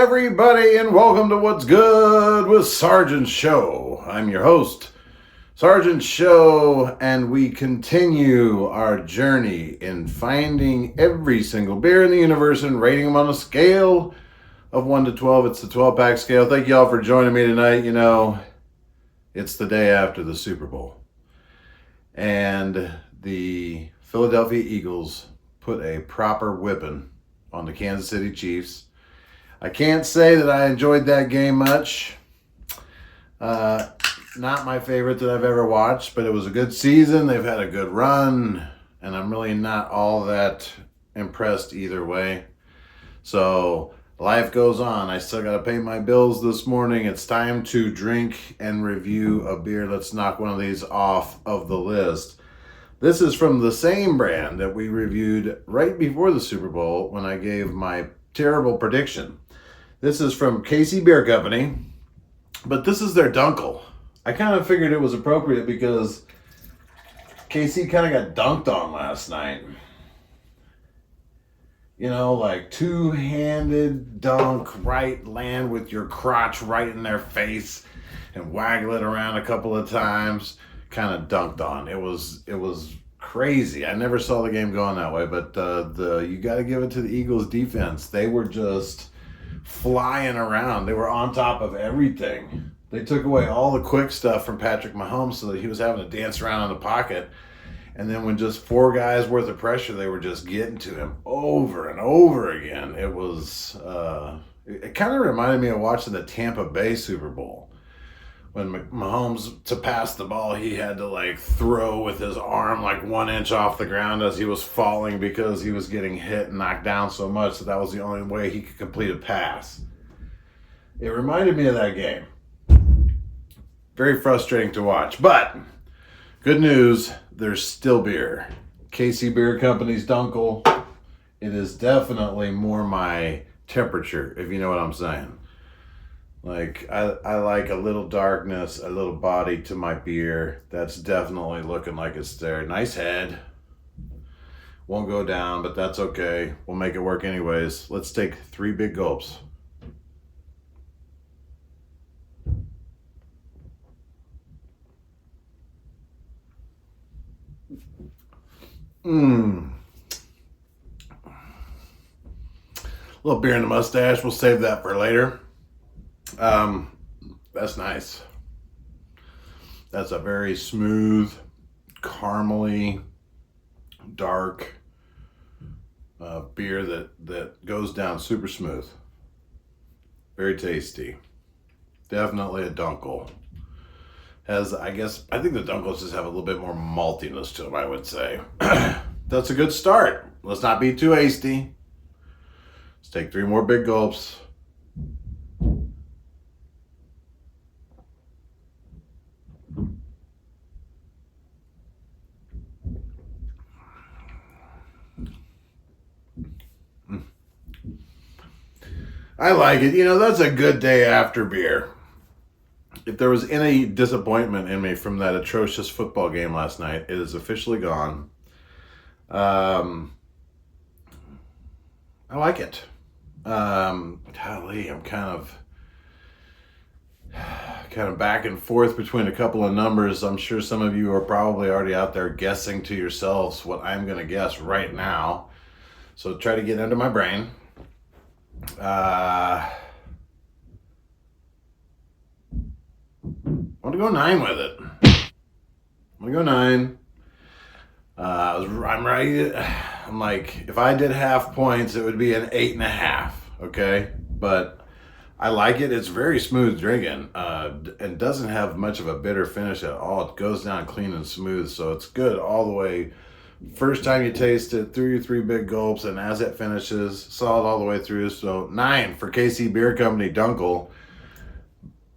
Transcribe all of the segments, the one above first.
everybody, and welcome to What's Good with Sergeant Show. I'm your host, Sergeant Show, and we continue our journey in finding every single beer in the universe and rating them on a scale of 1 to 12. It's the 12-pack scale. Thank you all for joining me tonight. You know, it's the day after the Super Bowl, and the Philadelphia Eagles put a proper whipping on the Kansas City Chiefs. I can't say that I enjoyed that game much. Not my favorite that I've ever watched, but it was a good season. They've had a good run, and I'm really not all that impressed either way. So life goes on. I still got to pay my bills this morning. It's time to drink and review a beer. Let's knock one of these off of the list. This is from the same brand that we reviewed right before the Super Bowl when I gave my terrible prediction. This is from KC Beer Company, but this is their Dunkel. I kind of figured it was appropriate because KC kind of got dunked on last night. You know, like two-handed dunk, right, land with your crotch right in their face and waggle it around a couple of times. Kind of dunked on. It was crazy. I never saw the game going that way, but you got to give it to the Eagles defense. They were just flying around. They were on top of everything. They took away all the quick stuff from Patrick Mahomes so that he was having to dance around in the pocket. And then when just four guys worth of pressure, they were just getting to him over and over again. It was, it kind of reminded me of watching the Tampa Bay Super Bowl. When Mahomes, to pass the ball, he had to like throw with his arm like 1 inch off the ground as he was falling because he was getting hit and knocked down so much that was the only way he could complete a pass. It reminded me of that game. Very frustrating to watch, but good news, there's still beer. KC Beer Company's Dunkel. It is definitely more my temperature, if you know what I'm saying. Like, I like a little darkness, a little body to my beer. That's definitely looking like it's there. Nice head. Won't go down, but that's okay. We'll make it work anyways. Let's take 3 big gulps. Little beer in the mustache. We'll save that for later. That's nice. That's a very smooth, caramely, dark beer that goes down super smooth. Very tasty. Definitely a Dunkel. I think the Dunkels just have a little bit more maltiness to them, I would say. That's a good start. Let's not be too hasty. Let's take 3 more big gulps. I like it. You know, that's a good day after beer. If there was any disappointment in me from that atrocious football game last night, it is officially gone. I like it. Golly, I'm kind of back and forth between a couple of numbers. I'm sure some of you are probably already out there guessing to yourselves what I'm going to guess right now. So try to get into my brain. I want to go 9 with it. I'm going to go 9. I'm right. I'm like, if I did half points, it would be an 8.5. Okay. But I like it. It's very smooth drinking, and doesn't have much of a bitter finish at all. It goes down clean and smooth. So it's good all the way. First time you taste it, through your 3 big gulps, and as it finishes, solid all the way through. So 9 for KC Beer Company Dunkel.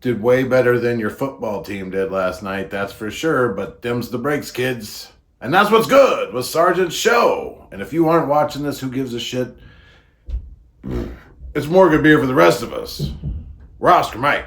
Did way better than your football team did last night, that's for sure. But them's the breaks, kids. And that's what's good with Sergeant Show. And if you aren't watching this, who gives a shit? It's more good beer for the rest of us. We're Oscar Mike.